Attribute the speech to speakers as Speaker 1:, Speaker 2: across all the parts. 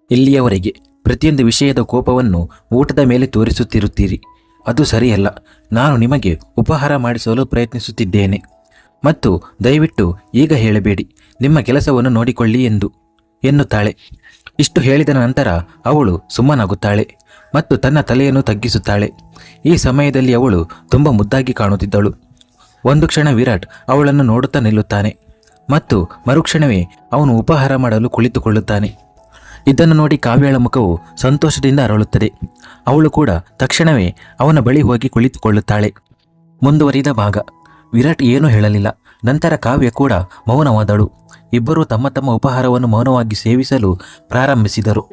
Speaker 1: ಇಲ್ಲಿಯವರೆಗೆ ಪ್ರತಿಯೊಂದು ವಿಷಯದ ಕೋಪವನ್ನು ಊಟದ ಮೇಲೆ ತೋರಿಸುತ್ತಿರುತ್ತೀರಿ. ಅದು ಸರಿಯಲ್ಲ. ನಾನು ನಿಮಗೆ ಉಪಹಾರ ಮಾಡಿಸಲು ಪ್ರಯತ್ನಿಸುತ್ತಿದ್ದೇನೆ ಮತ್ತು ದಯವಿಟ್ಟು ಈಗ ಹೇಳಬೇಡಿ, ನಿಮ್ಮ ಕೆಲಸವನ್ನು ನೋಡಿಕೊಳ್ಳಿ ಎನ್ನುತ್ತಾಳೆ. ಇಷ್ಟು ಹೇಳಿದ ನಂತರ ಅವಳು ಸುಮ್ಮನಾಗುತ್ತಾಳೆ ಮತ್ತು ತನ್ನ ತಲೆಯನ್ನು ತಗ್ಗಿಸುತ್ತಾಳೆ. ಈ ಸಮಯದಲ್ಲಿ ಅವಳು ತುಂಬ ಮುದ್ದಾಗಿ ಕಾಣುತ್ತಿದ್ದಳು. ಒಂದು ಕ್ಷಣ ವಿರಾಟ್ ಅವಳನ್ನು ನೋಡುತ್ತಾ ನಿಲ್ಲುತ್ತಾನೆ ಮತ್ತು ಮರುಕ್ಷಣವೇ ಅವನು ಉಪಹಾರ ಮಾಡಲು ಕುಳಿತುಕೊಳ್ಳುತ್ತಾನೆ. ಇದನ್ನು ನೋಡಿ ಕಾವ್ಯಳ ಮುಖವು ಸಂತೋಷದಿಂದ ಅರಳುತ್ತದೆ. ಅವಳು ಕೂಡ ತಕ್ಷಣವೇ ಅವನ ಬಳಿ ಹೋಗಿ ಕುಳಿತುಕೊಳ್ಳುತ್ತಾಳೆ. ಮುಂದುವರಿದ ಭಾಗ. ವಿರಾಟ್ ಏನೂ ಹೇಳಲಿಲ್ಲ. ನಂತರ ಕಾವ್ಯ ಕೂಡ ಮೌನವಾದಳು. ಇಬ್ಬರೂ ತಮ್ಮ ತಮ್ಮ ಉಪಹಾರವನ್ನು ಮೌನವಾಗಿ ಸೇವಿಸಲು ಪ್ರಾರಂಭಿಸಿದರು.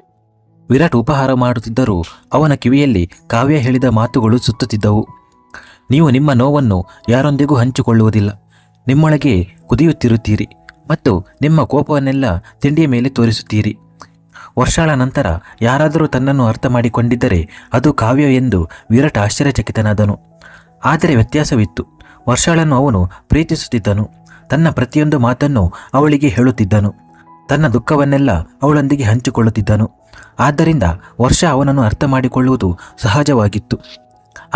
Speaker 1: ವಿರಾಟ್ ಉಪಹಾರ ಮಾಡುತ್ತಿದ್ದರೂ ಅವನ ಕಿವಿಯಲ್ಲಿ ಕಾವ್ಯ ಹೇಳಿದ ಮಾತುಗಳು ಸುತ್ತುತ್ತಿದ್ದವು. ನೀವು ನಿಮ್ಮ ನೋವನ್ನು ಯಾರೊಂದಿಗೂ ಹಂಚಿಕೊಳ್ಳುವುದಿಲ್ಲ. ನಿಮ್ಮೊಳಗೆ ಕುದಿಯುತ್ತಿರುತ್ತೀರಿ ಮತ್ತು ನಿಮ್ಮ ಕೋಪವನ್ನೆಲ್ಲ ತಿಂಡಿಯ ಮೇಲೆ ತೋರಿಸುತ್ತೀರಿ. ವರ್ಷಗಳ ನಂತರ ಯಾರಾದರೂ ತನ್ನನ್ನು ಅರ್ಥ ಮಾಡಿಕೊಂಡಿದ್ದರೆ ಅದು ಕಾವ್ಯ ಎಂದು ವಿರಾಟ್ ಆಶ್ಚರ್ಯಚಕಿತನಾದನು. ಆದರೆ ವ್ಯತ್ಯಾಸವಿತ್ತು. ವರ್ಷಗಳನ್ನು ಅವನು ಪ್ರೀತಿಸುತ್ತಿದ್ದನು. ತನ್ನ ಪ್ರತಿಯೊಂದು ಮಾತನ್ನು ಅವಳಿಗೆ ಹೇಳುತ್ತಿದ್ದನು. ತನ್ನ ದುಃಖವನ್ನೆಲ್ಲ ಅವಳೊಂದಿಗೆ ಹಂಚಿಕೊಳ್ಳುತ್ತಿದ್ದನು. ಆದ್ದರಿಂದ ವರ್ಷ ಅವನನ್ನು ಅರ್ಥ ಮಾಡಿಕೊಳ್ಳುವುದು ಸಹಜವಾಗಿತ್ತು.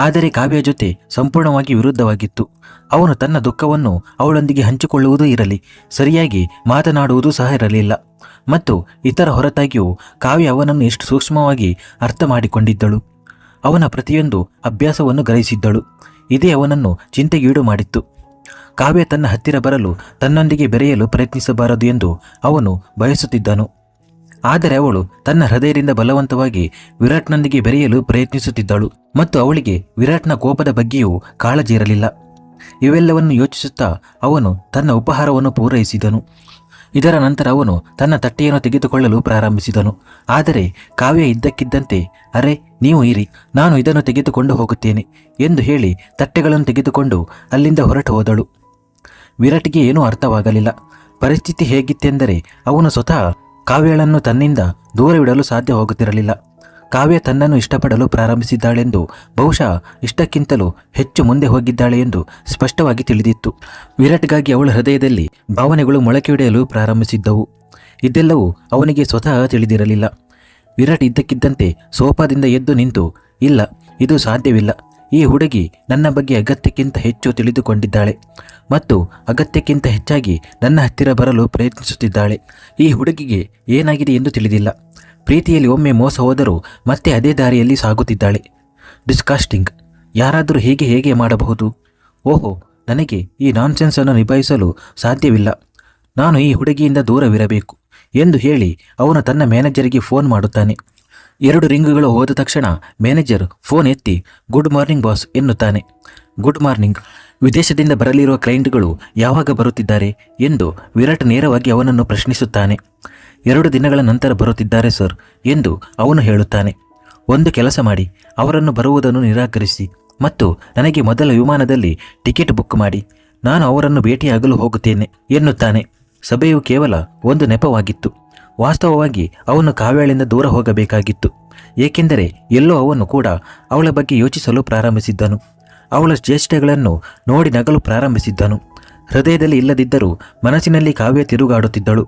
Speaker 1: ಆದರೆ ಕಾವ್ಯ ಜೊತೆ ಸಂಪೂರ್ಣವಾಗಿ ವಿರುದ್ಧವಾಗಿತ್ತು. ಅವನು ತನ್ನ ದುಃಖವನ್ನು ಅವಳೊಂದಿಗೆ ಹಂಚಿಕೊಳ್ಳುವುದೂ ಇರಲಿ, ಸರಿಯಾಗಿ ಮಾತನಾಡುವುದೂ ಸಹ ಇರಲಿಲ್ಲ. ಮತ್ತು ಇತರ ಹೊರತಾಗಿಯೂ ಕಾವ್ಯ ಅವನನ್ನು ಎಷ್ಟು ಸೂಕ್ಷ್ಮವಾಗಿ ಅರ್ಥ ಮಾಡಿಕೊಂಡಿದ್ದಳು. ಅವನ ಪ್ರತಿಯೊಂದು ಅಭ್ಯಾಸವನ್ನು ಗ್ರಹಿಸಿದ್ದಳು. ಇದೇ ಅವನನ್ನು ಚಿಂತೆಗೀಡು ಮಾಡಿತ್ತು. ಕಾವ್ಯ ತನ್ನ ಹತ್ತಿರ ಬರಲು, ತನ್ನೊಂದಿಗೆ ಬೆರೆಯಲು ಪ್ರಯತ್ನಿಸಬಾರದು ಎಂದು ಅವನು ಬಯಸುತ್ತಿದ್ದನು. ಆದರೆ ಅವಳು ತನ್ನ ಹೃದಯದಿಂದ ಬಲವಂತವಾಗಿ ವಿರಾಟ್ನೊಂದಿಗೆ ಬೆರೆಯಲು ಪ್ರಯತ್ನಿಸುತ್ತಿದ್ದಳು ಮತ್ತು ಅವಳಿಗೆ ವಿರಾಟ್ನ ಕೋಪದ ಬಗ್ಗೆಯೂ ಕಾಳಜಿ ಇರಲಿಲ್ಲ. ಇವೆಲ್ಲವನ್ನು ಯೋಚಿಸುತ್ತಾ ಅವನು ತನ್ನ ಉಪಹಾರವನ್ನು ಪೂರೈಸಿದನು. ಇದರ ನಂತರ ಅವನು ತನ್ನ ತಟ್ಟೆಯನ್ನು ತೆಗೆದುಕೊಳ್ಳಲು ಪ್ರಾರಂಭಿಸಿದನು. ಆದರೆ ಕಾವ್ಯ ಇದ್ದಕ್ಕಿದ್ದಂತೆ, ಅರೆ ನೀವು ಇರಿ, ನಾನು ಇದನ್ನು ತೆಗೆದುಕೊಂಡು ಹೋಗುತ್ತೇನೆ ಎಂದು ಹೇಳಿ ತಟ್ಟೆಗಳನ್ನು ತೆಗೆದುಕೊಂಡು ಅಲ್ಲಿಂದ ಹೊರಟು ಹೋದಳು. ವಿರಾಟ್ಗೆ ಏನೂ ಅರ್ಥವಾಗಲಿಲ್ಲ. ಪರಿಸ್ಥಿತಿ ಹೇಗಿತ್ತೆಂದರೆ ಅವನು ಸ್ವತಃ ಕಾವ್ಯಳನ್ನು ತನ್ನಿಂದ ದೂರವಿಡಲು ಸಾಧ್ಯವಾಗುತ್ತಿರಲಿಲ್ಲ. ಕಾವ್ಯ ತನ್ನನ್ನು ಇಷ್ಟಪಡಲು ಪ್ರಾರಂಭಿಸಿದ್ದಾಳೆಂದು, ಬಹುಶಃ ಇಷ್ಟಕ್ಕಿಂತಲೂ ಹೆಚ್ಚು ಮುಂದೆ ಹೋಗಿದ್ದಾಳೆ ಎಂದು ಸ್ಪಷ್ಟವಾಗಿ ತಿಳಿದಿತ್ತು. ವಿರಾಟ್ಗಾಗಿ ಅವಳ ಹೃದಯದಲ್ಲಿ ಭಾವನೆಗಳು ಮೊಳಕೆಯೊಡೆಯಲು ಪ್ರಾರಂಭಿಸಿದ್ದವು. ಇದೆಲ್ಲವೂ ಅವನಿಗೆ ಸ್ವತಃ ತಿಳಿದಿರಲಿಲ್ಲ. ವಿರಾಟ್ ಇದ್ದಕ್ಕಿದ್ದಂತೆ ಸೋಫಾದಿಂದ ಎದ್ದು ನಿಂತು, ಇಲ್ಲ, ಇದು ಸಾಧ್ಯವಿಲ್ಲ. ಈ ಹುಡುಗಿ ನನ್ನ ಬಗ್ಗೆ ಅಗತ್ಯಕ್ಕಿಂತ ಹೆಚ್ಚು ತಿಳಿದುಕೊಂಡಿದ್ದಾಳೆ ಮತ್ತು ಅಗತ್ಯಕ್ಕಿಂತ ಹೆಚ್ಚಾಗಿ ನನ್ನ ಹತ್ತಿರ ಬರಲು ಪ್ರಯತ್ನಿಸುತ್ತಿದ್ದಾಳೆ. ಈ ಹುಡುಗಿಗೆ ಏನಾಗಿದೆ ಎಂದು ತಿಳಿದಿಲ್ಲ. ಪ್ರೀತಿಯಲ್ಲಿ ಒಮ್ಮೆ ಮೋಸ ಹೋದರೂ ಮತ್ತೆ ಅದೇ ದಾರಿಯಲ್ಲಿ ಸಾಗುತ್ತಿದ್ದಾಳೆ. ಡಿಸ್ಕಾಸ್ಟಿಂಗ್. ಯಾರಾದರೂ ಹೇಗೆ ಮಾಡಬಹುದು? ಓಹೋ, ನನಗೆ ಈ ನಾನ್ಸೆನ್ಸನ್ನು ನಿಭಾಯಿಸಲು ಸಾಧ್ಯವಿಲ್ಲ. ನಾನು ಈ ಹುಡುಗಿಯಿಂದ ದೂರವಿರಬೇಕು ಎಂದು ಹೇಳಿ ಅವನು ತನ್ನ ಮ್ಯಾನೇಜರಿಗೆ ಫೋನ್ ಮಾಡುತ್ತಾನೆ. 2 ರಿಂಗುಗಳು ಹೋದ ತಕ್ಷಣ ಮ್ಯಾನೇಜರ್ ಫೋನ್ ಎತ್ತಿ, ಗುಡ್ ಮಾರ್ನಿಂಗ್ ಬಾಸ್ ಎನ್ನುತ್ತಾನೆ. Good morning. ವಿದೇಶದಿಂದ ಬರಲಿರುವ ಕ್ಲೈಂಟ್ಗಳು ಯಾವಾಗ ಬರುತ್ತಿದ್ದಾರೆ ಎಂದು ವಿರಾಟ್ ನೇರವಾಗಿ ಅವನನ್ನು ಪ್ರಶ್ನಿಸುತ್ತಾನೆ. 2 ದಿನಗಳ ನಂತರ ಬರುತ್ತಿದ್ದಾರೆ ಸರ್ ಎಂದು ಅವನು ಹೇಳುತ್ತಾನೆ. ಒಂದು ಕೆಲಸ ಮಾಡಿ, ಅವರನ್ನು ಬರುವುದನ್ನು ನಿರಾಕರಿಸಿ ಮತ್ತು ನನಗೆ ಮೊದಲ ವಿಮಾನದಲ್ಲಿ ಟಿಕೆಟ್ ಬುಕ್ ಮಾಡಿ. ನಾನು ಅವರನ್ನು ಭೇಟಿಯಾಗಲು ಹೋಗುತ್ತೇನೆ ಎನ್ನುತ್ತಾನೆ. ಸಭೆಯು ಕೇವಲ ಒಂದು ನೆಪವಾಗಿತ್ತು. ವಾಸ್ತವವಾಗಿ ಅವನು ಕಾವ್ಯಳಿಂದ ದೂರ ಹೋಗಬೇಕಾಗಿತ್ತು. ಏಕೆಂದರೆ ಎಲ್ಲೋ ಅವನು ಕೂಡ ಅವಳ ಬಗ್ಗೆ ಯೋಚಿಸಲು ಪ್ರಾರಂಭಿಸಿದ್ದನು. ಅವಳ ಚೇಷ್ಟೆಗಳನ್ನು ನೋಡಿ ನಗಲು ಪ್ರಾರಂಭಿಸಿದ್ದನು. ಹೃದಯದಲ್ಲಿ ಇಲ್ಲದಿದ್ದರೂ ಮನಸ್ಸಿನಲ್ಲಿ ಕಾವ್ಯ ತಿರುಗಾಡುತ್ತಿದ್ದಳು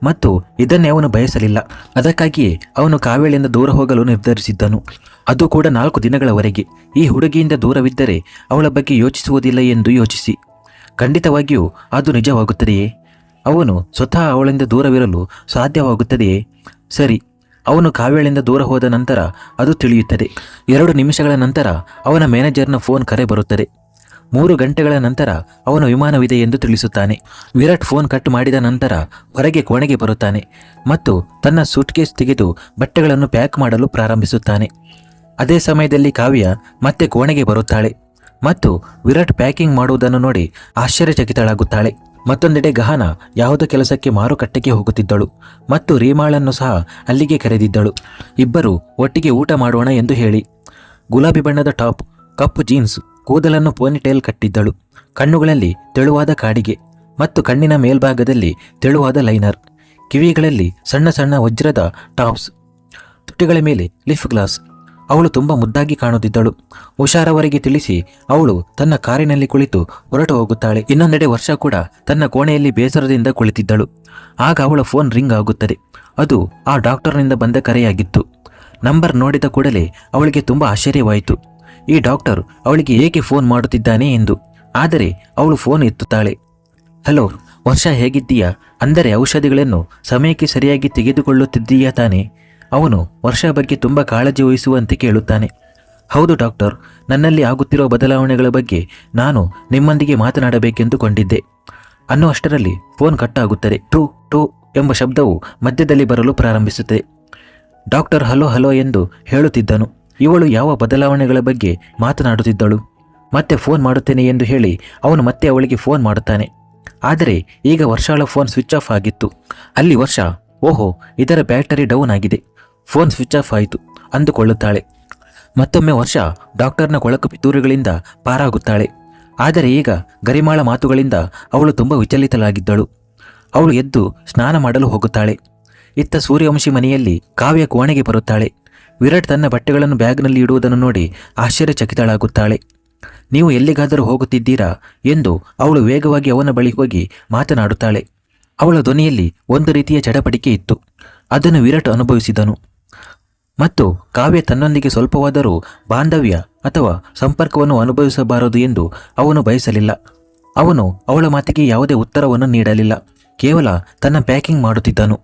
Speaker 1: ಮತ್ತು ಇದನ್ನೇ ಅವನು ಬಯಸಲಿಲ್ಲ. ಅದಕ್ಕಾಗಿಯೇ ಅವನು ಕಾವ್ಯಳಿಂದ ದೂರ ಹೋಗಲು ನಿರ್ಧರಿಸಿದ್ದನು. ಅದು ಕೂಡ 4 ದಿನಗಳವರೆಗೆ. ಈ ಹುಡುಗಿಯಿಂದ ದೂರವಿದ್ದರೆ ಅವಳ ಬಗ್ಗೆ ಯೋಚಿಸುವುದಿಲ್ಲ ಎಂದು ಯೋಚಿಸಿ. ಖಂಡಿತವಾಗಿಯೂ ಅದು ನಿಜವಾಗುತ್ತದೆಯೇ? ಅವನು ಸ್ವತಃ ಅವಳಿಂದ ದೂರವಿರಲು ಸಾಧ್ಯವಾಗುತ್ತದೆಯೇ? ಸರಿ, ಅವನು ಕಾವ್ಯಳಿಂದ ದೂರ ಹೋದ ನಂತರ ಅದು ತಿಳಿಯುತ್ತದೆ. 2 ನಿಮಿಷಗಳ ನಂತರ ಅವನ ಮ್ಯಾನೇಜರ್ನ ಫೋನ್ ಕರೆ ಬರುತ್ತದೆ. 3 ಗಂಟೆಗಳ ನಂತರ ಅವನ ವಿಮಾನವಿದೆ ಎಂದು ತಿಳಿಸುತ್ತಾನೆ. ವಿರಾಟ್ ಫೋನ್ ಕಟ್ ಮಾಡಿದ ನಂತರ ಹೊರಗೆ ಕೋಣೆಗೆ ಬರುತ್ತಾನೆ ಮತ್ತು ತನ್ನ ಸೂಟ್ಕೇಸ್ ತೆಗೆದು ಬಟ್ಟೆಗಳನ್ನು ಪ್ಯಾಕ್ ಮಾಡಲು ಪ್ರಾರಂಭಿಸುತ್ತಾನೆ. ಅದೇ ಸಮಯದಲ್ಲಿ ಕಾವ್ಯ ಮತ್ತೆ ಕೋಣೆಗೆ ಬರುತ್ತಾಳೆ ಮತ್ತು ವಿರಾಟ್ ಪ್ಯಾಕಿಂಗ್ ಮಾಡುವುದನ್ನು ನೋಡಿ ಆಶ್ಚರ್ಯಚಕಿತಳಾಗುತ್ತಾಳೆ. ಮತ್ತೊಂದೆಡೆ ಗಹನ ಯಾವುದೋ ಕೆಲಸಕ್ಕೆ ಮಾರುಕಟ್ಟೆಗೆ ಹೋಗುತ್ತಿದ್ದಳು ಮತ್ತು ರೀಮಾಳನ್ನು ಸಹ ಅಲ್ಲಿಗೆ ಕರೆದಿದ್ದಳು. ಇಬ್ಬರು ಒಟ್ಟಿಗೆ ಊಟ ಮಾಡೋಣ ಎಂದು ಹೇಳಿ. ಗುಲಾಬಿ ಬಣ್ಣದ ಟಾಪ್, ಕಪ್ಪು ಜೀನ್ಸ್, ಕೂದಲನ್ನು ಪೋನಿಟೇಲ್ ಕಟ್ಟಿದ್ದಳು. ಕಣ್ಣುಗಳಲ್ಲಿ ತೆಳುವಾದ ಕಾಡಿಗೆ ಮತ್ತು ಕಣ್ಣಿನ ಮೇಲ್ಭಾಗದಲ್ಲಿ ತೆಳುವಾದ ಲೈನರ್. ಕಿವಿಗಳಲ್ಲಿ ಸಣ್ಣ ಸಣ್ಣ ವಜ್ರದ ಟಾಪ್ಸ್. ತುಟಿಗಳ ಮೇಲೆ ಲಿಫ್ ಗ್ಲಾಸ್. ಅವಳು ತುಂಬ ಮುದ್ದಾಗಿ ಕಾಣುತ್ತಿದ್ದಳು. ಹುಷಾರವರೆಗೆ ತಿಳಿಸಿ ಅವಳು ತನ್ನ ಕಾರಿನಲ್ಲಿ ಕುಳಿತು ಹೊರಟು ಹೋಗುತ್ತಾಳೆ. ಇನ್ನೊಂದೆಡೆ ವರ್ಷ ಕೂಡ ತನ್ನ ಕೋಣೆಯಲ್ಲಿ ಬೇಸರದಿಂದ ಕುಳಿತಿದ್ದಳು. ಆಗ ಅವಳ ಫೋನ್ ರಿಂಗ್ ಆಗುತ್ತದೆ. ಅದು ಆ ಡಾಕ್ಟರ್ನಿಂದ ಬಂದ ಕರೆಯಾಗಿತ್ತು. ನಂಬರ್ ನೋಡಿದ ಕೂಡಲೇ ಅವಳಿಗೆ ತುಂಬ ಆಶ್ಚರ್ಯವಾಯಿತು. ಈ ಡಾಕ್ಟರ್ ಅವಳಿಗೆ ಏಕೆ ಫೋನ್ ಮಾಡುತ್ತಿದ್ದಾನೆ ಎಂದು. ಆದರೆ ಅವಳು ಫೋನ್ ಎತ್ತುತ್ತಾಳೆ. ಹಲೋ ವರ್ಷ, ಹೇಗಿದ್ದೀಯಾ? ಅಂದರೆ ಔಷಧಿಗಳನ್ನು ಸಮಯಕ್ಕೆ ಸರಿಯಾಗಿ ತೆಗೆದುಕೊಳ್ಳುತ್ತಿದ್ದೀಯಾ ತಾನೆ? ಅವನು ವರ್ಷ ಬಗ್ಗೆ ತುಂಬ ಕಾಳಜಿ ವಹಿಸುವಂತೆ ಕೇಳುತ್ತಾನೆ. ಹೌದು ಡಾಕ್ಟರ್, ನನ್ನಲ್ಲಿ ಆಗುತ್ತಿರುವ ಬದಲಾವಣೆಗಳ ಬಗ್ಗೆ ನಾನು ನಿಮ್ಮೊಂದಿಗೆ ಮಾತನಾಡಬೇಕೆಂದುಕೊಂಡಿದ್ದೆ ಅನ್ನುವಷ್ಟರಲ್ಲಿ ಫೋನ್ ಕಟ್ಟಾಗುತ್ತದೆ. ಟೂ ಟೂ ಎಂಬ ಶಬ್ದವು ಮಧ್ಯದಲ್ಲಿ ಬರಲು ಪ್ರಾರಂಭಿಸುತ್ತದೆ. ಡಾಕ್ಟರ್ ಹಲೋ ಹಲೋ ಎಂದು ಹೇಳುತ್ತಿದ್ದನು. ಇವಳು ಯಾವ ಬದಲಾವಣೆಗಳ ಬಗ್ಗೆ ಮಾತನಾಡುತ್ತಿದ್ದಳು? ಮತ್ತೆ ಫೋನ್ ಮಾಡುತ್ತೇನೆ ಎಂದು ಹೇಳಿ ಅವನು ಮತ್ತೆ ಅವಳಿಗೆ ಫೋನ್ ಮಾಡುತ್ತಾನೆ. ಆದರೆ ಈಗ ವರ್ಷಳ ಫೋನ್ ಸ್ವಿಚ್ ಆಫ್ ಆಗಿತ್ತು. ಅಲ್ಲಿ ವರ್ಷ, ಓಹೋ, ಇದರ ಬ್ಯಾಟರಿ ಡೌನ್ ಆಗಿದೆ, ಫೋನ್ ಸ್ವಿಚ್ ಆಫ್ ಆಯಿತು ಅಂದುಕೊಳ್ಳುತ್ತಾಳೆ. ಮತ್ತೊಮ್ಮೆ ವರ್ಷ ಡಾಕ್ಟರ್ನ ಕೊಳಕು ಪಿತೂರಿಗಳಿಂದ ಪಾರಾಗುತ್ತಾಳೆ. ಆದರೆ ಈಗ ಗರಿಮಾಳ ಮಾತುಗಳಿಂದ ಅವಳು ತುಂಬ ವಿಚಲಿತಳಾಗಿದ್ದಳು. ಅವಳು ಎದ್ದು ಸ್ನಾನ ಮಾಡಲು ಹೋಗುತ್ತಾಳೆ. ಇತ್ತ ಸೂರ್ಯವಂಶಿ ಮನೆಯಲ್ಲಿ ಕಾವ್ಯ ಕೋಣೆಗೆ ಬರುತ್ತಾಳೆ. ವಿರಾಟ್ ತನ್ನ ಬಟ್ಟೆಗಳನ್ನು ಬ್ಯಾಗ್ನಲ್ಲಿ ಇಡುವುದನ್ನು ನೋಡಿ ಆಶ್ಚರ್ಯಚಕಿತಳಾಗುತ್ತಾಳೆ. ನೀವು ಎಲ್ಲಿಗಾದರೂ ಹೋಗುತ್ತಿದ್ದೀರಾ ಎಂದು ಅವಳು ವೇಗವಾಗಿ ಅವನ ಬಳಿ ಹೋಗಿ ಮಾತನಾಡುತ್ತಾಳೆ. ಅವಳ ಧ್ವನಿಯಲ್ಲಿ ಒಂದು ರೀತಿಯ ಚಡಪಡಿಕೆ ಇತ್ತು. ಅದನ್ನು ವಿರಾಟ್ ಅನುಭವಿಸಿದನು. ಮತ್ತು ಕಾವ್ಯ ತನ್ನೊಂದಿಗೆ ಸ್ವಲ್ಪವಾದರೂ ಬಾಂಧವ್ಯ ಅಥವಾ ಸಂಪರ್ಕವನ್ನು ಅನುಭವಿಸಬಾರದು ಎಂದು ಅವನು ಬಯಸಲಿಲ್ಲ. ಅವನು ಅವಳ ಮಾತಿಗೆ ಯಾವುದೇ ಉತ್ತರವನ್ನು ನೀಡಲಿಲ್ಲ. ಕೇವಲ ತನ್ನ ಪ್ಯಾಕಿಂಗ್ ಮಾಡುತ್ತಿದ್ದನು.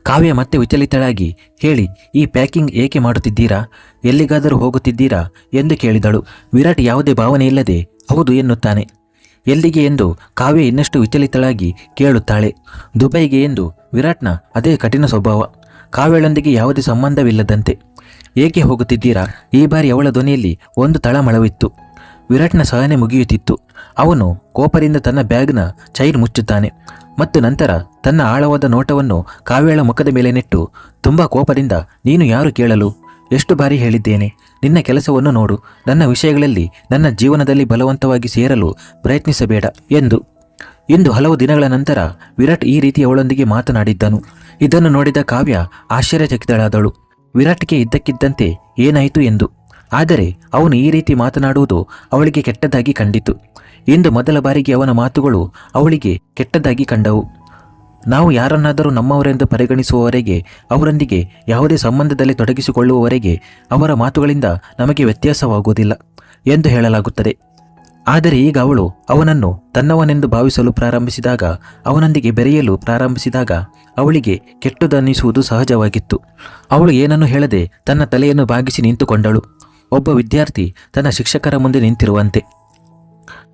Speaker 1: ಕಾವ್ಯ ಮತ್ತೆ ವಿಚಲಿತಳಾಗಿ, ಹೇಳಿ, ಈ ಪ್ಯಾಕಿಂಗ್ ಏಕೆ ಮಾಡುತ್ತಿದ್ದೀರಾ? ಎಲ್ಲಿಗಾದರೂ ಹೋಗುತ್ತಿದ್ದೀರಾ ಎಂದು ಕೇಳಿದಳು. ವಿರಾಟ್ ಯಾವುದೇ ಭಾವನೆ ಇಲ್ಲದೆ ಹೌದು ಎನ್ನುತ್ತಾನೆ. ಎಲ್ಲಿಗೆ ಎಂದು ಕಾವ್ಯ ಇನ್ನಷ್ಟು ವಿಚಲಿತಳಾಗಿ ಕೇಳುತ್ತಾಳೆ. ದುಬೈಗೆ ಎಂದು. ವಿರಾಟ್ನ ಅದೇ ಕಠಿಣ ಸ್ವಭಾವ. ಕಾವ್ಯಳೊಂದಿಗೆ ಯಾವುದೇ ಸಂಬಂಧವಿಲ್ಲದಂತೆ. ಏಕೆ ಹೋಗುತ್ತಿದ್ದೀರಾ? ಈ ಬಾರಿ ಅವಳ ಧ್ವನಿಯಲ್ಲಿ ಒಂದು ತಳಮಳವಿತ್ತು. ವಿರಾಟ್ನ ಸಹನೆ ಮುಗಿಯುತ್ತಿತ್ತು. ಅವನು ಕೋಪದಿಂದ ತನ್ನ ಬ್ಯಾಗ್ನ ಚೈನ್ ಮುಚ್ಚುತ್ತಾನೆ ಮತ್ತು ನಂತರ ತನ್ನ ಆಳವಾದ ನೋಟವನ್ನು ಕಾವ್ಯಳ ಮುಖದ ಮೇಲೆ ನೆಟ್ಟು ತುಂಬ ಕೋಪದಿಂದ, ನೀನು ಯಾರು ಕೇಳಲು? ಎಷ್ಟು ಬಾರಿ ಹೇಳಿದ್ದೇನೆ, ನಿನ್ನ ಕೆಲಸವನ್ನು ನೋಡು, ನನ್ನ ವಿಷಯಗಳಲ್ಲಿ ನನ್ನ ಜೀವನದಲ್ಲಿ ಬಲವಂತವಾಗಿ ಸೇರಲು ಪ್ರಯತ್ನಿಸಬೇಡ ಎಂದು. ಇಂದು ಹಲವು ದಿನಗಳ ನಂತರ ವಿರಾಟ್ ಈ ರೀತಿ ಅವಳೊಂದಿಗೆ ಮಾತನಾಡಿದ್ದನು. ಇದನ್ನು ನೋಡಿದ ಕಾವ್ಯ ಆಶ್ಚರ್ಯಚಕಿತಳಾದಳು. ವಿರಾಟ್ಗೆ ಇದ್ದಕ್ಕಿದ್ದಂತೆ ಏನಾಯಿತು ಎಂದು. ಆದರೆ ಅವನು ಈ ರೀತಿ ಮಾತನಾಡುವುದು ಅವಳಿಗೆ ಕೆಟ್ಟದಾಗಿ ಕಂಡಿತು. ಇಂದು ಮೊದಲ ಬಾರಿಗೆ ಅವನ ಮಾತುಗಳು ಅವಳಿಗೆ ಕೆಟ್ಟದಾಗಿ ಕಂಡವು. ನಾವು ಯಾರನ್ನಾದರೂ ನಮ್ಮವರೆಂದು ಪರಿಗಣಿಸುವವರೆಗೆ, ಅವರೊಂದಿಗೆ ಯಾವುದೇ ಸಂಬಂಧದಲ್ಲಿ ತೊಡಗಿಸಿಕೊಳ್ಳುವವರೆಗೆ ಅವರ ಮಾತುಗಳಿಂದ ನಮಗೆ ವ್ಯತ್ಯಾಸವಾಗುವುದಿಲ್ಲ ಎಂದು ಹೇಳಲಾಗುತ್ತದೆ. ಆದರೆ ಈಗ ಅವಳು ಅವನನ್ನು ತನ್ನವನೆಂದು ಭಾವಿಸಲು ಪ್ರಾರಂಭಿಸಿದಾಗ, ಅವನೊಂದಿಗೆ ಬೆರೆಯಲು ಪ್ರಾರಂಭಿಸಿದಾಗ ಅವಳಿಗೆ ಕೆಟ್ಟದನ್ನಿಸುವುದು ಸಹಜವಾಗಿತ್ತು. ಅವಳು ಏನನ್ನೂ ಹೇಳದೆ ತನ್ನ ತಲೆಯನ್ನು ಬಾಗಿಸಿ ನಿಂತುಕೊಂಡಳು. ಒಬ್ಬ ವಿದ್ಯಾರ್ಥಿ ತನ್ನ ಶಿಕ್ಷಕರ ಮುಂದೆ ನಿಂತಿರುವಂತೆ.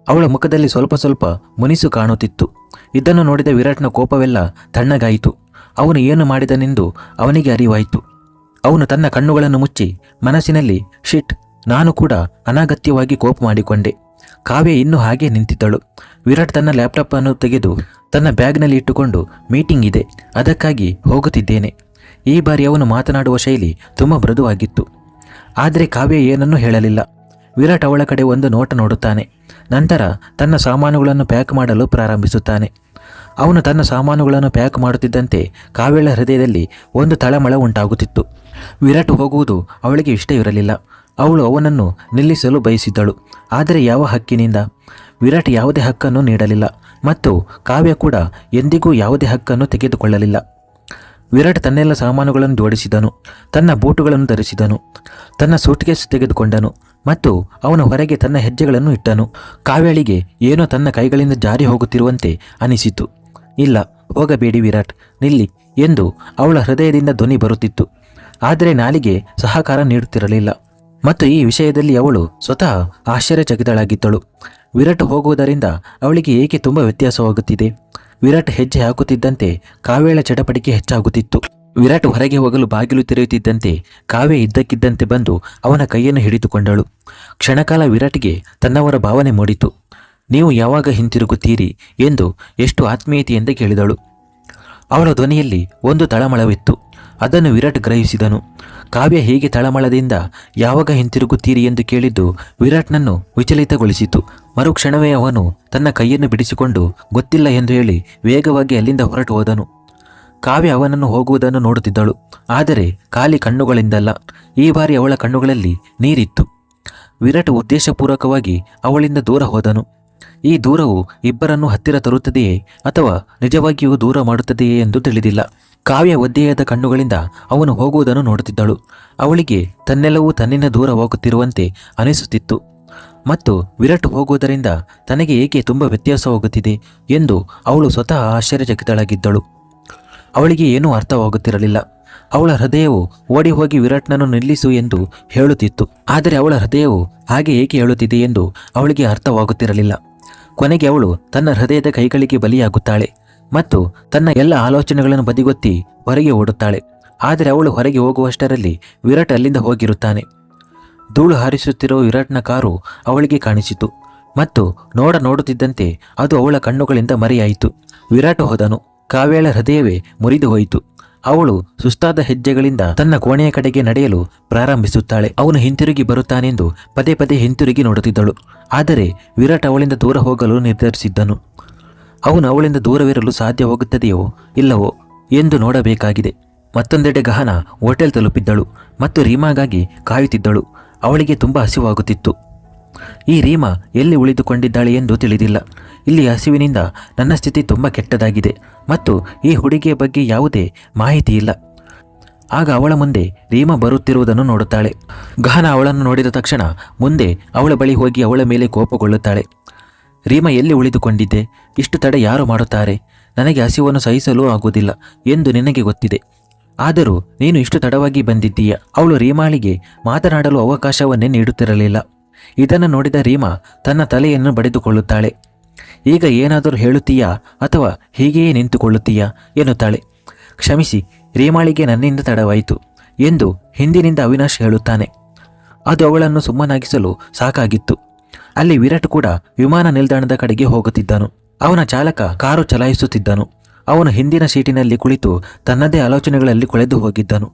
Speaker 1: ಅವಳ ಮುಖದಲ್ಲಿ ಸ್ವಲ್ಪ ಸ್ವಲ್ಪ ಮುನಿಸು ಕಾಣುತ್ತಿತ್ತು. ಇದನ್ನು ನೋಡಿದ ವಿರಾಟ್ನ ಕೋಪವೆಲ್ಲ ತಣ್ಣಗಾಯಿತು. ಅವನು ಏನು ಮಾಡಿದನೆಂದು ಅವನಿಗೆ ಅರಿವಾಯಿತು. ಅವನು ತನ್ನ ಕಣ್ಣುಗಳನ್ನು ಮುಚ್ಚಿ ಮನಸ್ಸಿನಲ್ಲಿ, ಶಿಟ್, ನಾನು ಕೂಡ ಅನಗತ್ಯವಾಗಿ ಕೋಪ ಮಾಡಿಕೊಂಡೆ. ಕಾವ್ಯ ಇನ್ನೂ ಹಾಗೆ ನಿಂತಿದ್ದಳು. ವಿರಾಟ್ ತನ್ನ ಲ್ಯಾಪ್ಟಾಪ್ ಅನ್ನು ತೆಗೆದು ತನ್ನ ಬ್ಯಾಗ್ನಲ್ಲಿ ಇಟ್ಟುಕೊಂಡು, ಮೀಟಿಂಗ್ ಇದೆ, ಅದಕ್ಕಾಗಿ ಹೋಗುತ್ತಿದ್ದೇನೆ. ಈ ಬಾರಿ ಅವನು ಮಾತನಾಡುವ ಶೈಲಿ ತುಂಬ ಮೃದುವಾಗಿತ್ತು. ಆದರೆ ಕಾವ್ಯ ಏನನ್ನೂ ಹೇಳಲಿಲ್ಲ. ವಿರಾಟ್ ಅವಳ ಕಡೆ ಒಂದು ನೋಟ ನೋಡುತ್ತಾನೆ. ನಂತರ ತನ್ನ ಸಾಮಾನುಗಳನ್ನು ಪ್ಯಾಕ್ ಮಾಡಲು ಪ್ರಾರಂಭಿಸುತ್ತಾನೆ. ಅವನು ತನ್ನ ಸಾಮಾನುಗಳನ್ನು ಪ್ಯಾಕ್ ಮಾಡುತ್ತಿದ್ದಂತೆ ಕಾವ್ಯಳ ಹೃದಯದಲ್ಲಿ ಒಂದು ತಳಮಳ ಉಂಟಾಗುತ್ತಿತ್ತು. ವಿರಾಟ್ ಹೋಗುವುದು ಅವಳಿಗೆ ಇಷ್ಟವಿರಲಿಲ್ಲ. ಅವಳು ಅವನನ್ನು ನಿಲ್ಲಿಸಲು ಬಯಸಿದ್ದಳು. ಆದರೆ ಯಾವ ಹಕ್ಕಿನಿಂದ? ವಿರಾಟ್ ಯಾವುದೇ ಹಕ್ಕನ್ನು ನೀಡಲಿಲ್ಲ ಮತ್ತು ಕಾವ್ಯ ಕೂಡ ಎಂದಿಗೂ ಯಾವುದೇ ಹಕ್ಕನ್ನು ತೆಗೆದುಕೊಳ್ಳಲಿಲ್ಲ. ವಿರಾಟ್ ತನ್ನೆಲ್ಲ ಸಾಮಾನುಗಳನ್ನು ಜೋಡಿಸಿದನು. ತನ್ನ ಬೂಟುಗಳನ್ನು ಧರಿಸಿದನು. ತನ್ನ ಸೂಟ್ಕೇಸ್ ತೆಗೆದುಕೊಂಡನು ಮತ್ತು ಅವನ ಹೊರಗೆ ತನ್ನ ಹೆಜ್ಜೆಗಳನ್ನು ಇಟ್ಟನು. ಕಾವ್ಯಳಿಗೆ ಏನೋ ತನ್ನ ಕೈಗಳಿಂದ ಜಾರಿ ಹೋಗುತ್ತಿರುವಂತೆ ಅನಿಸಿತು. ಇಲ್ಲ, ಹೋಗಬೇಡಿ ವಿರಾಟ್, ನಿಲ್ಲಿ ಎಂದು ಅವಳ ಹೃದಯದಿಂದ ಧ್ವನಿ ಬರುತ್ತಿತ್ತು. ಆದರೆ ನಾಲಿಗೆ ಸಹಕಾರ ನೀಡುತ್ತಿರಲಿಲ್ಲ. ಮತ್ತು ಈ ವಿಷಯದಲ್ಲಿ ಅವಳು ಸ್ವತಃ ಆಶ್ಚರ್ಯಚಕಿತಳಾಗಿದ್ದಳು. ವಿರಾಟ್ ಹೋಗುವುದರಿಂದ ಅವಳಿಗೆ ಏಕೆ ತುಂಬ ವ್ಯತ್ಯಾಸವಾಗುತ್ತಿದೆ? ವಿರಾಟ್ ಹೆಜ್ಜೆ ಹಾಕುತ್ತಿದ್ದಂತೆ ಕಾವ್ಯಳ ಚಟಪಟಿಕೆ ಹೆಚ್ಚಾಗುತ್ತಿತ್ತು. ವಿರಾಟ್ ಹೊರಗೆ ಹೋಗಲು ಬಾಗಿಲು ತೆರೆಯುತ್ತಿದ್ದಂತೆ ಕಾವ್ಯ ಇದ್ದಕ್ಕಿದ್ದಂತೆ ಬಂದು ಅವನ ಕೈಯನ್ನು ಹಿಡಿದುಕೊಂಡಳು. ಕ್ಷಣಕಾಲ ವಿರಾಟ್ಗೆ ತನ್ನವರ ಭಾವನೆ ಮೂಡಿತು. ನೀವು ಯಾವಾಗ ಹಿಂತಿರುಗುತ್ತೀರಿ ಎಂದು ಎಷ್ಟು ಆತ್ಮೀಯತೆಯಿಂದ ಕೇಳಿದಳು. ಅವಳ ಧ್ವನಿಯಲ್ಲಿ ಒಂದು ತಳಮಳವಿತ್ತು. ಅದನ್ನು ವಿರಾಟ್ ಗ್ರಹಿಸಿದನು. ಕಾವ್ಯ ಹೀಗೆ ತಳಮಳದಿಂದ ಯಾವಾಗ ಹಿಂತಿರುಗುತ್ತೀರಿ ಎಂದು ಕೇಳಿದ್ದು ವಿರಾಟ್ನನ್ನು ವಿಚಲಿತಗೊಳಿಸಿತು. ಮರುಕ್ಷಣವೇ ಅವನು ತನ್ನ ಕೈಯನ್ನು ಬಿಡಿಸಿಕೊಂಡು ಗೊತ್ತಿಲ್ಲ ಎಂದು ಹೇಳಿ ವೇಗವಾಗಿ ಅಲ್ಲಿಂದ ಹೊರಟು ಹೋದನು. ಕಾವ್ಯ ಅವನನ್ನು ಹೋಗುವುದನ್ನು ನೋಡುತ್ತಿದ್ದಳು. ಆದರೆ ಖಾಲಿ ಕಣ್ಣುಗಳಿಂದಲ್ಲ, ಈ ಬಾರಿ ಅವಳ ಕಣ್ಣುಗಳಲ್ಲಿ ನೀರಿತ್ತು. ವಿರಾಟ್ ಉದ್ದೇಶಪೂರ್ವಕವಾಗಿ ಅವಳಿಂದ ದೂರ ಹೋದನು. ಈ ದೂರವು ಇಬ್ಬರನ್ನು ಹತ್ತಿರ ತರುತ್ತದೆಯೇ ಅಥವಾ ನಿಜವಾಗಿಯೂ ದೂರ ಮಾಡುತ್ತದೆಯೇ ಎಂದು ತಿಳಿದಿಲ್ಲ. ಕಾವ್ಯ ಒದ್ದೆಯಾದ ಕಣ್ಣುಗಳಿಂದ ಅವನು ಹೋಗುವುದನ್ನು ನೋಡುತ್ತಿದ್ದಳು. ಅವಳಿಗೆ ತನ್ನೆಲ್ಲವೂ ತನ್ನಿಂದ ದೂರವಾಗುತ್ತಿರುವಂತೆ ಅನಿಸುತ್ತಿತ್ತು ಮತ್ತು ವಿರಾಟ್ ಹೋಗುವುದರಿಂದ ತನಗೆ ಏಕೆ ತುಂಬ ವ್ಯತ್ಯಾಸವಾಗುತ್ತಿದೆ ಎಂದು ಅವಳು ಸ್ವತಃ ಆಶ್ಚರ್ಯಚಕಿತಳಾಗಿದ್ದಳು. ಅವಳಿಗೆ ಏನೂ ಅರ್ಥವಾಗುತ್ತಿರಲಿಲ್ಲ. ಅವಳ ಹೃದಯವು ಓಡಿ ಹೋಗಿ ವಿರಾಟ್ನನ್ನು ನಿಲ್ಲಿಸು ಎಂದು ಹೇಳುತ್ತಿತ್ತು. ಆದರೆ ಅವಳ ಹೃದಯವು ಹಾಗೆ ಏಕೆ ಹೇಳುತ್ತಿದೆ ಎಂದು ಅವಳಿಗೆ ಅರ್ಥವಾಗುತ್ತಿರಲಿಲ್ಲ. ಕೊನೆಗೆ ಅವಳು ತನ್ನ ಹೃದಯದ ಕೈಗಳಿಗೆ ಬಲಿಯಾಗುತ್ತಾಳೆ ಮತ್ತು ತನ್ನ ಎಲ್ಲ ಆಲೋಚನೆಗಳನ್ನು ಬದಿಗೊತ್ತಿ ಹೊರಗೆ ಓಡುತ್ತಾಳೆ. ಆದರೆ ಅವಳು ಹೊರಗೆ ಹೋಗುವಷ್ಟರಲ್ಲಿ ವಿರಾಟ್ ಅಲ್ಲಿಂದ ಹೋಗಿರುತ್ತಾನೆ. ಧೂಳು ಹಾರಿಸುತ್ತಿರುವ ವಿರಾಟ್ನ ಕಾರು ಅವಳಿಗೆ ಕಾಣಿಸಿತು ಮತ್ತು ನೋಡುತ್ತಿದ್ದಂತೆ ಅದು ಅವಳ ಕಣ್ಣುಗಳಿಂದ ಮರೆಯಾಯಿತು. ವಿರಾಟ್ ಹೋದನು. ಕಾವ್ಯಳ ಹೃದಯವೇ ಮುರಿದು ಹೋಯಿತು. ಅವಳು ಸುಸ್ತಾದ ಹೆಜ್ಜೆಗಳಿಂದ ತನ್ನ ಕೋಣೆಯ ಕಡೆಗೆ ನಡೆಯಲು ಪ್ರಾರಂಭಿಸುತ್ತಾಳೆ. ಅವನು ಹಿಂತಿರುಗಿ ಬರುತ್ತಾನೆಂದು ಪದೇ ಪದೇ ಹಿಂತಿರುಗಿ ನೋಡುತ್ತಿದ್ದಳು. ಆದರೆ ವಿರಾಟ್ ಅವಳಿಂದ ದೂರ ಹೋಗಲು ನಿರ್ಧರಿಸಿದ್ದನು. ಅವನು ಅವಳಿಂದ ದೂರವಿರಲು ಸಾಧ್ಯವಾಗುತ್ತದೆಯೋ ಇಲ್ಲವೋ ಎಂದು ನೋಡಬೇಕಾಗಿದೆ. ಮತ್ತೊಂದೆಡೆ ಗಹನ ಹೋಟೆಲ್ ತಲುಪಿದ್ದಳು ಮತ್ತು ರೀಮಾಗಾಗಿ ಕಾಯುತ್ತಿದ್ದಳು. ಅವಳಿಗೆ ತುಂಬ ಹಸಿವಾಗುತ್ತಿತ್ತು. ಈ ರೀಮಾ ಎಲ್ಲಿ ಉಳಿದುಕೊಂಡಿದ್ದಾಳೆ ಎಂದು ತಿಳಿದಿಲ್ಲ. ಇಲ್ಲಿ ಹಸಿವಿನಿಂದ ನನ್ನ ಸ್ಥಿತಿ ತುಂಬ ಕೆಟ್ಟದಾಗಿದೆ ಮತ್ತು ಈ ಹುಡುಗಿಯ ಬಗ್ಗೆ ಯಾವುದೇ ಮಾಹಿತಿ ಇಲ್ಲ. ಆಗ ಅವಳ ಮುಂದೆ ರೀಮಾ ಬರುತ್ತಿರುವುದನ್ನು ನೋಡುತ್ತಾಳೆ. ಗಹನ ಅವಳನ್ನು ನೋಡಿದ ತಕ್ಷಣ ಮುಂದೆ ಅವಳ ಬಳಿ ಹೋಗಿ ಅವಳ ಮೇಲೆ ಕೋಪಗೊಳ್ಳುತ್ತಾಳೆ. ರೀಮಾ ಎಲ್ಲಿ ಉಳಿದುಕೊಂಡಿದ್ದೆ? ಇಷ್ಟು ತಡ ಯಾರು ಮಾಡುತ್ತಾರೆ? ನನಗೆ ಹಸಿವನ್ನು ಸಹಿಸಲೂ ಆಗುವುದಿಲ್ಲ ಎಂದು ನಿನಗೆ ಗೊತ್ತಿದೆ. ಆದರೂ ನೀನು ಇಷ್ಟು ತಡವಾಗಿ ಬಂದಿದ್ದೀಯ. ಅವಳು ರೀಮಾಳಿಗೆ ಮಾತನಾಡಲು ಅವಕಾಶವನ್ನೇ ನೀಡುತ್ತಿರಲಿಲ್ಲ. ಇದನ್ನು ನೋಡಿದ ರೀಮಾ ತನ್ನ ತಲೆಯನ್ನು ಬಡಿದುಕೊಳ್ಳುತ್ತಾಳೆ. ಈಗ ಏನಾದರೂ ಹೇಳುತ್ತೀಯಾ ಅಥವಾ ಹೀಗೆಯೇ ನಿಂತುಕೊಳ್ಳುತ್ತೀಯಾ ಎನ್ನುತ್ತಾಳೆ. ಕ್ಷಮಿಸಿ, ರೀಮಾಳಿಗೆ ನನ್ನಿಂದ ತಡವಾಯಿತು ಎಂದು ಹಿಂದಿನಿಂದ ಅವಿನಾಶ್ ಹೇಳುತ್ತಾನೆ. ಅದು ಅವಳನ್ನು ಸುಮ್ಮನಾಗಿಸಲು ಸಾಕಾಗಿತ್ತು. ಅಲ್ಲಿ ವಿರಾಟ್ ಕೂಡ ವಿಮಾನ ನಿಲ್ದಾಣದ ಕಡೆಗೆ ಹೋಗುತ್ತಿದ್ದನು. ಅವನ ಚಾಲಕ ಕಾರು ಚಲಾಯಿಸುತ್ತಿದ್ದನು. ಅವನು ಹಿಂದಿನ ಸೀಟಿನಲ್ಲಿ ಕುಳಿತು ತನ್ನದೇ ಆಲೋಚನೆಗಳಲ್ಲಿ ಕೊಳೆದು ಹೋಗಿದ್ದನು.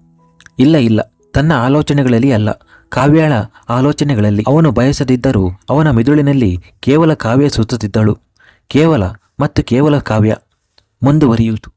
Speaker 1: ಇಲ್ಲ, ತನ್ನ ಆಲೋಚನೆಗಳಲ್ಲಿ ಅಲ್ಲ, ಕಾವ್ಯಳ ಆಲೋಚನೆಗಳಲ್ಲಿ. ಅವನು ಬಯಸದಿದ್ದರೂ ಅವನ ಮಿದುಳಿನಲ್ಲಿ ಕೇವಲ ಕಾವ್ಯ ಸುತ್ತುತ್ತಿದ್ದಳು. ಕೇವಲ ಕಾವ್ಯ ಮುಂದುವರಿಯಿತು.